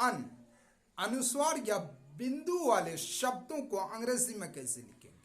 अन अनुस्वार या बिंदु वाले शब्दों को अंग्रेजी में कैसे लिखेंगे,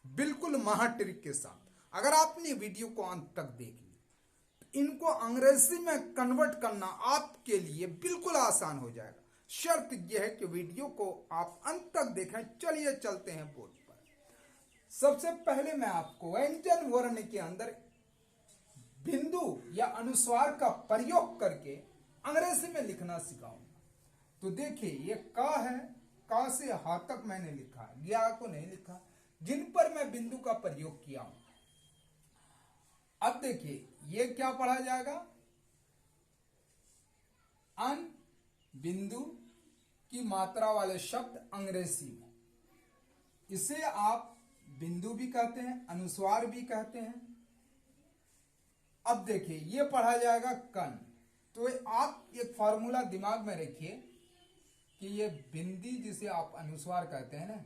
बिल्कुल महा ट्रिक के साथ। अगर आपने वीडियो को अंत तक देख ली, इनको अंग्रेजी में कन्वर्ट करना आपके लिए बिल्कुल आसान हो जाएगा। शर्त यह है कि वीडियो को आप अंत तक देखें। चलिए चलते हैं बोर्ड पर। सबसे पहले मैं आपको व्यंजन वर्ण के अंदर बिंदु या अनुस्वार का प्रयोग करके अंग्रेजी में लिखना सिखाऊंगा। तो देखिए, ये का है, का से हा तक मैंने लिखा, ज्ञा को नहीं लिखा, जिन पर मैं बिंदु का प्रयोग किया हूं। अब देखिए, ये क्या पढ़ा जाएगा, अन बिंदु की मात्रा वाले शब्द अंग्रेजी में। इसे आप बिंदु भी कहते हैं, अनुस्वार भी कहते हैं। अब देखिए, ये पढ़ा जाएगा कन। तो आप एक फॉर्मूला दिमाग में रखिए कि ये बिंदी जिसे आप अनुस्वार कहते हैं ना,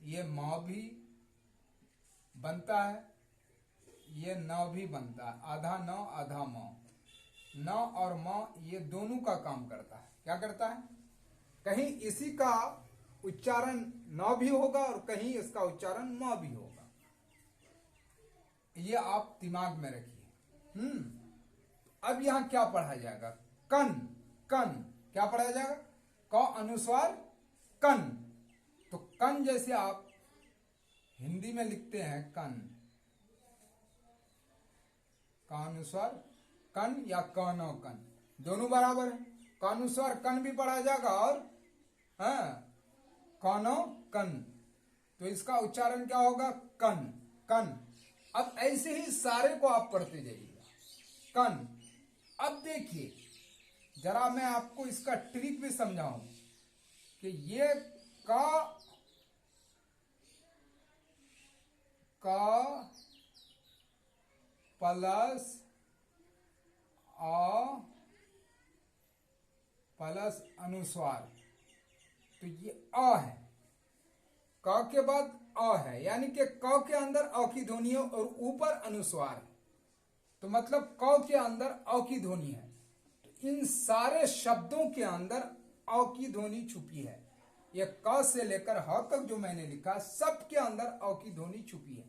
ये म भी बनता है, ये न भी बनता है, आधा न आधा म। न और म ये दोनों का काम करता है। क्या करता है, कहीं इसी का उच्चारण न भी होगा और कहीं इसका उच्चारण म भी होगा। ये आप दिमाग में रखिए। अब यहां क्या पढ़ा जाएगा, कन। कन क्या पढ़ा जाएगा, क अनुस्वार कन। तो कन जैसे आप हिंदी में लिखते हैं कन, का अनुस्वार कन या कनो कन, दोनों बराबर है। का अनुस्वार कन भी पढ़ा जाएगा और कनो कन, तो इसका उच्चारण क्या होगा, कन कन। अब ऐसे ही सारे को आप पढ़ते जाइएगा, कन। अब देखिए, जरा मैं आपको इसका ट्रिक भी समझाऊं कि ये का प्लस प्लस अनुस्वार, तो ये अ है, क के बाद अ है, यानी कि क के अंदर अ की ध्वनि है और ऊपर अनुस्वार है। तो मतलब क के अंदर अ की ध्वनि है। तो इन सारे शब्दों के अंदर अ की ध्वनि छुपी है। ये क से लेकर ह तक जो मैंने लिखा, सब के अंदर अ की ध्वनि छुपी है।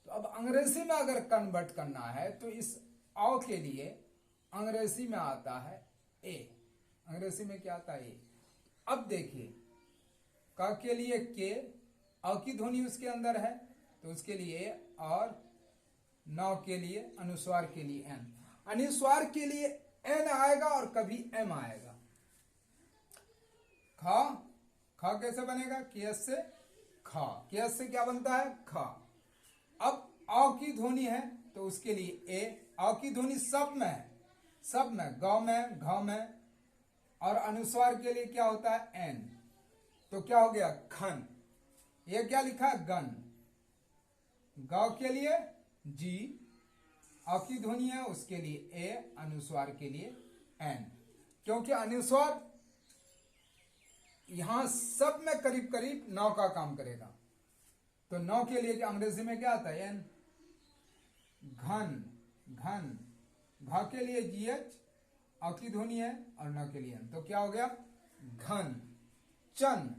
तो अब अंग्रेजी में अगर कन्वर्ट करना है तो इस अ के लिए अंग्रेजी में आता है ए। अंग्रेजी में क्या आता है, ए। अब देखिए, क के लिए के, अ की ध्वनि उसके अंदर है तो उसके लिए, और न के लिए, अनुस्वार के लिए एन। अनुस्वार के लिए एन आएगा और कभी एम आएगा। खा, खा कैसे बनेगा, केस से खा, केस से क्या बनता है, खा। अब अ की ध्वनि है तो उसके लिए ए। अ की ध्वनि सब में है, सब में, ग में, घ में, और अनुस्वार के लिए क्या होता है, एन। तो क्या हो गया, खन। ये क्या लिखा, गन। ग के लिए जी, अ की ध्वनि है उसके लिए ए, अनुस्वार के लिए एन। क्योंकि अनुस्वार यहां सब में करीब करीब नौ का काम करेगा। तो नौ के लिए अंग्रेजी में क्या आता है, एन। घन, घन। घ के लिए जी एच, अ की ध्वनि है, और न के लिए एन। तो क्या हो गया, घन। चन,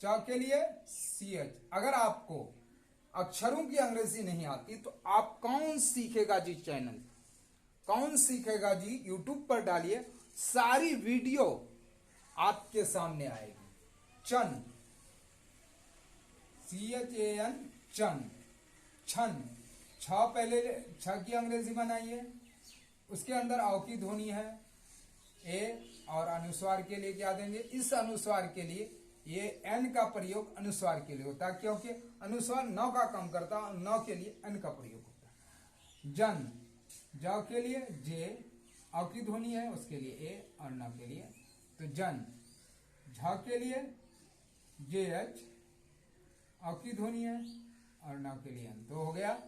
च के लिए सी एच। अगर आपको अक्षरों की अंग्रेजी नहीं आती तो आप कौन सीखेगा जी चैनल, कौन सीखेगा जी, यूट्यूब पर डालिए, सारी वीडियो आपके सामने आएगी। चन, CHAN, चन। छन, छ पहले, छ की अंग्रेजी बनाइए, उसके अंदर अ की ध्वनि है ए, और अनुस्वार के लिए क्या देंगे, इस अनुस्वार के लिए ये एन का प्रयोग अनुस्वार के लिए होता है, क्योंकि अनुस्वार न का काम करता है, न के लिए एन का प्रयोग होता है। जन, ज के लिए जे, अ की ध्वनि है उसके लिए ए, और न के लिए, तो जन। झ के लिए जे एच, अ की ध्वनि है और न के लिए एन, तो हो गया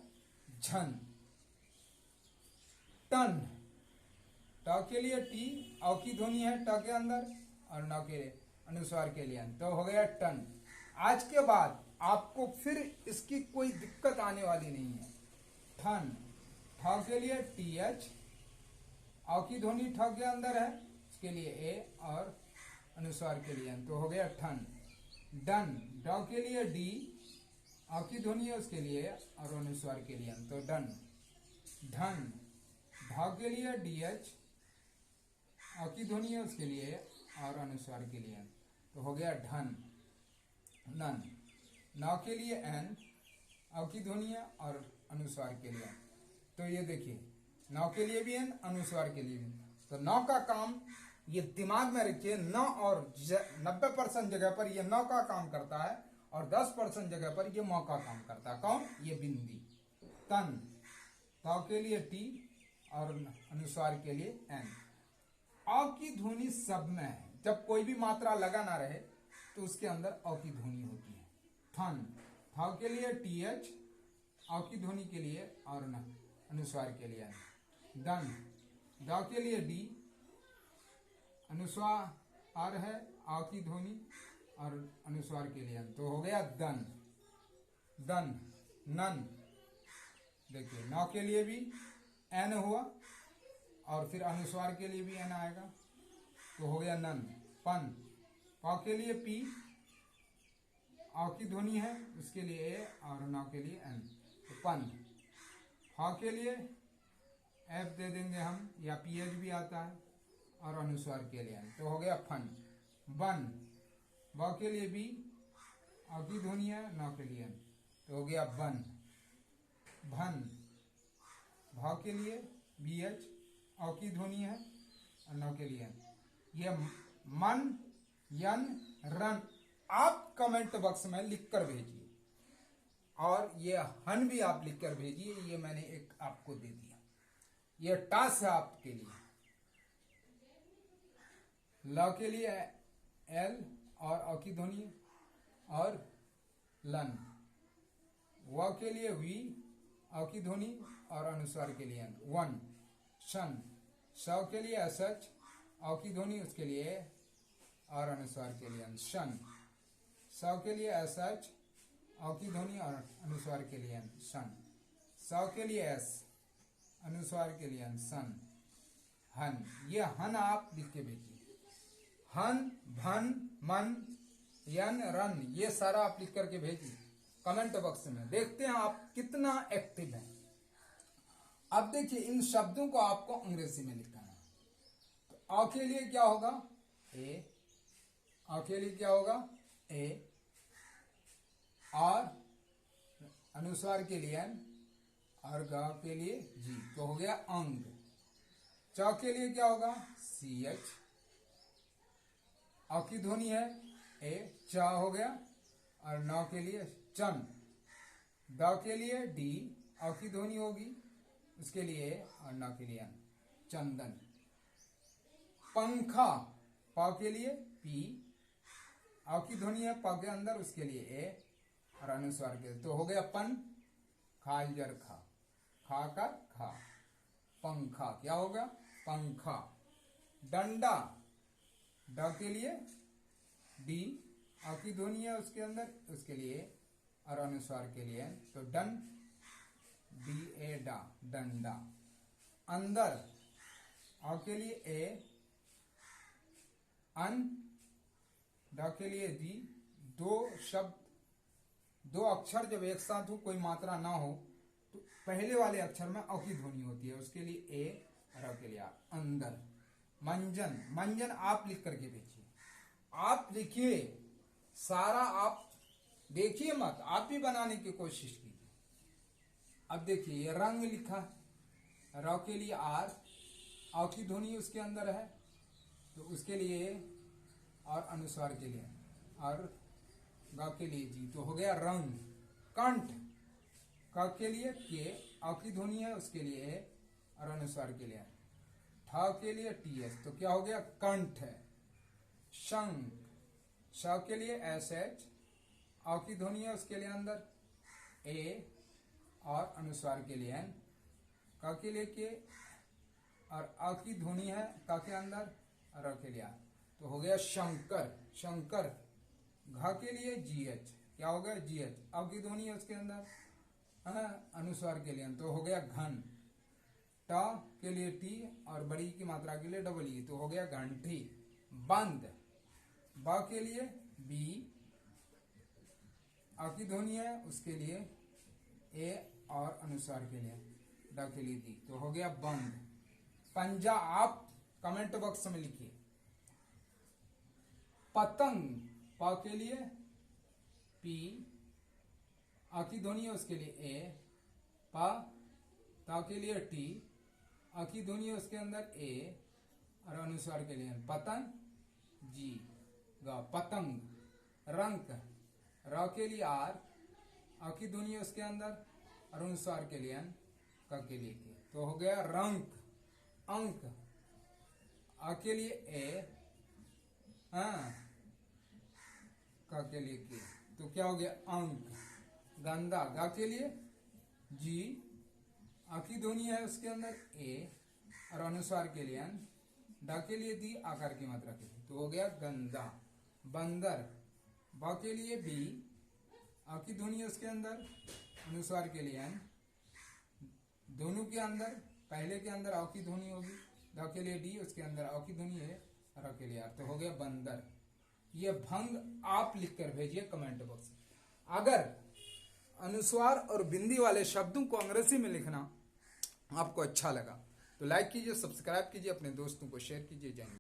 झन। टन, ट के लिए टी, अ की ध्वनि है ट के अंदर, और न के अनुस्वार के लिए, तो हो गया टन। आज के बाद आपको फिर इसकी कोई दिक्कत आने वाली नहीं है। ठन, ठ के लिए टी एच, अ की ध्वनि ठ के अंदर है उसके लिए ए, और अनुस्वार के लिए तो हो गया ठन। डन, ड के लिए डी, अ की ध्वनि है उसके लिए और अनुस्वार के लिए तो डन। धन, ढ के लिए डी एच, अ की ध्वनि है उसके लिए और अनुस्वार के लिए तो हो गया ढन। नन, न के लिए एन, अ की ध्वनि है और अनुस्वार के लिए तो ये देखिए नौ के लिए भी एन, अनुस्वार के लिए भी। तो नौ का काम ये दिमाग में रखिए, 9 और 90% जगह पर ये नौ का काम करता है और 10% जगह पर ये मौ का काम करता है। कौन? ये बिंदी। तन, ताव के लिए टी और अनुस्वार के लिए एन। अ की ध्वनि सब में है, जब कोई भी मात्रा लगा ना रहे तो उसके अंदर अ की ध्वनि होती है। थन, थाव के लिए टी एच, अ की ध्वनि के लिए और अनुस्वार के लिए एन। दन, द के लिए डी, अनुस्वार है, आ की ध्वनि और अनुस्वार के लिए तो हो गया दन। दन, नन, देखिए नौ के लिए भी एन हुआ और फिर अनुस्वार के लिए भी एन आएगा तो हो गया नन। पन, प के लिए पी, आ की ध्वनि है उसके लिए ए और नौ के लिए एन तो पन। फ के लिए एफ दे देंगे हम या पी एच भी आता है और अनुस्वार के लिए तो हो गया फन। बन, ब के लिए बी, अ की ध्वनि है, न के लिए तो हो गया बन। भन, भ के लिए बी एच, अ की ध्वनि है और न के लिए ये मन, यन, रन आप कमेंट बॉक्स में लिखकर भेजिए और ये हन भी आप लिखकर भेजिए। ये मैंने एक आपको दे दिया, ये टास्क है आपके लिए। ल के लिए एल और अ की ध्वनि और लन, व के लिए वी, अ की ध्वनि और अनुस्वार के लिए वन। शन, स के लिए एस एच, अ की ध्वनि उसके लिए और अनुस्वार के लिए शन। स के लिए एस एच, अ की ध्वनि और अनुस्वार के लिए सन। स के लिए एस, अनुस्वार के लिए सन। हन, ये हन आप लिख के भेजिए। हन, भन, मन, यन, रन ये सारा आप लिख करके भेजिए कमेंट बॉक्स में। देखते हैं आप कितना एक्टिव हैं। अब देखिए इन शब्दों को आपको अंग्रेजी में लिखना है। तो अ के लिए क्या होगा? ए, अ के लिए क्या होगा? ए और अनुस्वार के लिए एन और ग के लिए जी तो हो गया अंग। च के लिए क्या होगा? सी एच, अ की ध्वनि है ए, च हो गया और न के लिए चन। द के लिए डी, अ की ध्वनि होगी उसके लिए और न के लिए चंदन। पंखा, प के लिए पी, अ की ध्वनि है प के अंदर उसके लिए ए और अनुस्वार के तो हो गया पन, खालजर खा, खा कर खा, पंखा क्या होगा? पंखा। डंडा, ड के लिए डी, अ की ध्वनि है उसके अंदर उसके लिए और अनुस्वार के लिए तो डन, डी ए डा, डंडा। अंदर, अ के लिए ए, अन, ड के लिए डी, दो शब्द दो अक्षर जब एक साथ हो कोई मात्रा ना हो तो पहले वाले अक्षर में अ की ध्वनि होती है उसके लिए ए और अ के लिए आ। अंदर। मंजन, मंजन आप लिख करके भेजिए। आप लिखिए सारा, आप देखिए मत, आप भी बनाने की कोशिश कीजिए। अब देखिए ये रंग लिखा है, र के लिए आर, अ की ध्वनि उसके अंदर है तो उसके लिए और अनुस्वार के लिए और ग के लिए जी तो हो गया रंग। कंठ, क के लिए के, अ की ध्वनि है उसके लिए और अनुस्वार के लिए ठ के लिए टी एस तो क्या हो गया? कंठ है। शंख, श के लिए एस एच, अ की ध्वनि है उसके लिए अंदर ए और अनुस्वार के लिए एन। क के लिए के और अ की ध्वनि है क के अंदर और अ के लिए आ तो हो गया शंकर। शंकर, घ के लिए जी एच, क्या हो गया? जी एच, अ की ध्वनि है उसके अंदर अनुस्वार के लिए तो हो गया घन। ट के लिए टी और बड़ी की मात्रा के लिए डबल ई तो हो गया घंटी। बंद, बा के लिए बी, आ की ध्वनि है उसके लिए ए और अनुस्वार के लिए ड के लिए दी। तो हो गया बंद। पंजा आप कमेंट बॉक्स में लिखिए। पतंग, प के लिए पी, आ की ध्वनि है उसके लिए ए, प, ता के लिए टी, आ की ध्वनि है उसके अंदर ए और अनुस्वार के लिए पतंग जी, ग पतंग। रंक, र के लिए आर, आ की ध्वनि है उसके अंदर और अनुस्वार के लिए क के लिए के। तो हो गया रंक। अंक, आ के लिए ए, क के लिए के। तो क्या हो गया अंक। गंदा, गा के लिए जी, आ की ध्वनि है उसके अंदर ए और अनुस्वार के लिए ड के लिए दी, आकार की मात्रा के लिए। तो हो गया गंदा। बंदर, ब के लिए बी, आ की ध्वनि है उसके अंदर अनुस्वार के लिए दोनों के अंदर, पहले के अंदर आ की ध्वनि होगी, द के लिए डी, उसके अंदर आ की ध्वनि है और के लिए आर। तो हो गया बंदर। ये भंग आप लिखकर भेजिए कमेंट बॉक्स। अगर अनुस्वार और बिंदी वाले शब्दों को अंग्रेजी में लिखना आपको अच्छा लगा तो लाइक कीजिए, सब्सक्राइब कीजिए, अपने दोस्तों को शेयर कीजिए। जय हिंद।